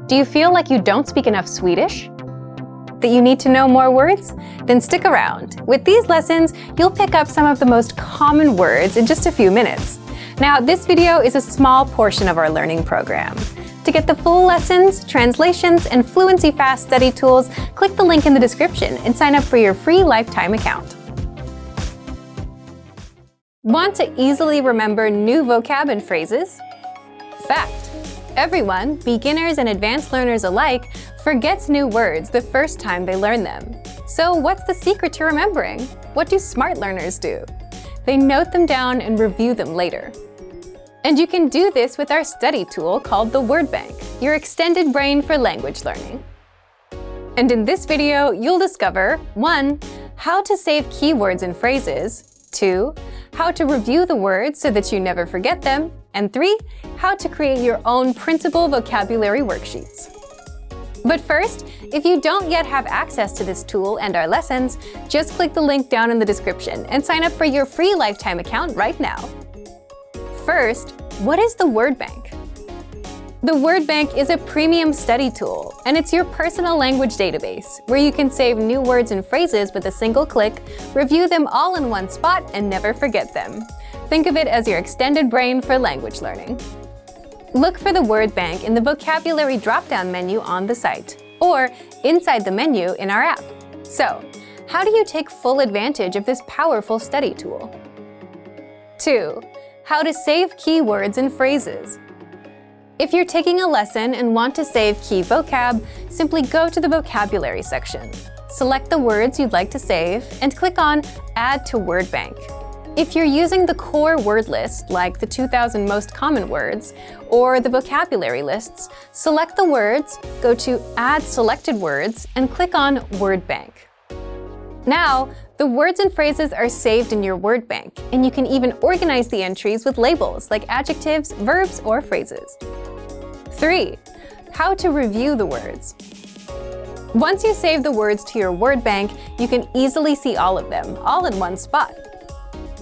Do you feel like you don't speak enough Swedish? That you need to know more words? Then stick around. With these lessons, you'll pick up some of the most common words in just a few minutes. Now, this video is a small portion of our learning program. To get the full lessons, translations, and fluency fast study tools, click the link in the description and sign up for your free lifetime account. Want to easily remember new vocab and phrases? Fact: everyone, beginners and advanced learners alike, forgets new words the first time they learn them. So what's the secret to remembering? What do smart learners do? They note them down and review them later. And you can do this with our study tool called the Word Bank, your extended brain for language learning. And in this video, you'll discover 1. How to save keywords and phrases, 2. How to review the words so that you never forget them, and 3. How to create your own printable vocabulary worksheets. But first, if you don't yet have access to this tool and our lessons, just click the link down in the description and sign up for your free lifetime account right now. First, what is the Word Bank? The Word Bank is a premium study tool, and it's your personal language database where you can save new words and phrases with a single click, review them all in one spot, and never forget them. Think of it as your extended brain for language learning. Look for the Word Bank in the vocabulary drop-down menu on the site, or inside the menu in our app. So, how do you take full advantage of this powerful study tool? 2. How to save keywords and phrases. If you're taking a lesson and want to save key vocab, simply go to the vocabulary section. Select the words you'd like to save and click on Add to Word Bank. If you're using the core word list, like the 2,000 most common words, or the vocabulary lists, select the words, go to Add Selected Words, and click on Word Bank. Now, the words and phrases are saved in your Word Bank, and you can even organize the entries with labels like adjectives, verbs, or phrases. 3. How to review the words. Once you save the words to your Word Bank, you can easily see all of them, all in one spot.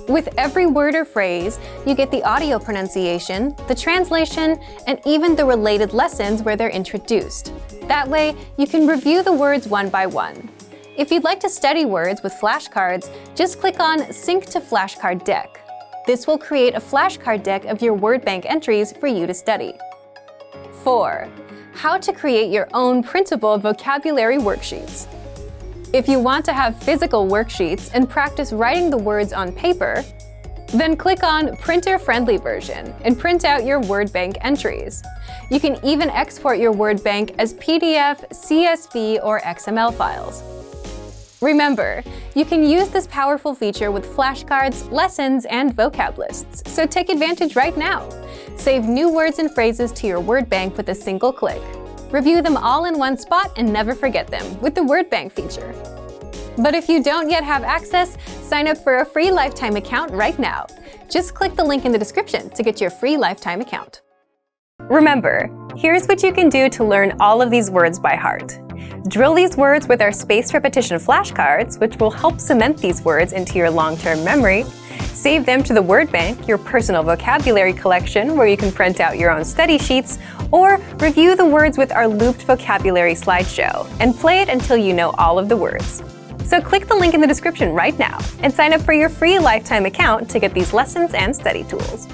With every word or phrase, you get the audio pronunciation, the translation, and even the related lessons where they're introduced. That way, you can review the words one by one. If you'd like to study words with flashcards, just click on Sync to Flashcard Deck. This will create a flashcard deck of your Word Bank entries for you to study. 4. How to create your own printable vocabulary worksheets. If you want to have physical worksheets and practice writing the words on paper, then click on Printer-Friendly Version and print out your Word Bank entries. You can even export your Word Bank as PDF, CSV, or XML files. Remember, you can use this powerful feature with flashcards, lessons, and vocab lists, so take advantage right now. Save new words and phrases to your Word Bank with a single click. Review them all in one spot and never forget them with the Word Bank feature. But if you don't yet have access, sign up for a free lifetime account right now. Just click the link in the description to get your free lifetime account. Remember, here's what you can do to learn all of these words by heart. Drill these words with our spaced repetition flashcards, which will help cement these words into your long-term memory. Save them to the Word Bank, your personal vocabulary collection where you can print out your own study sheets, or review the words with our looped vocabulary slideshow and play it until you know all of the words. So click the link in the description right now and sign up for your free lifetime account to get these lessons and study tools.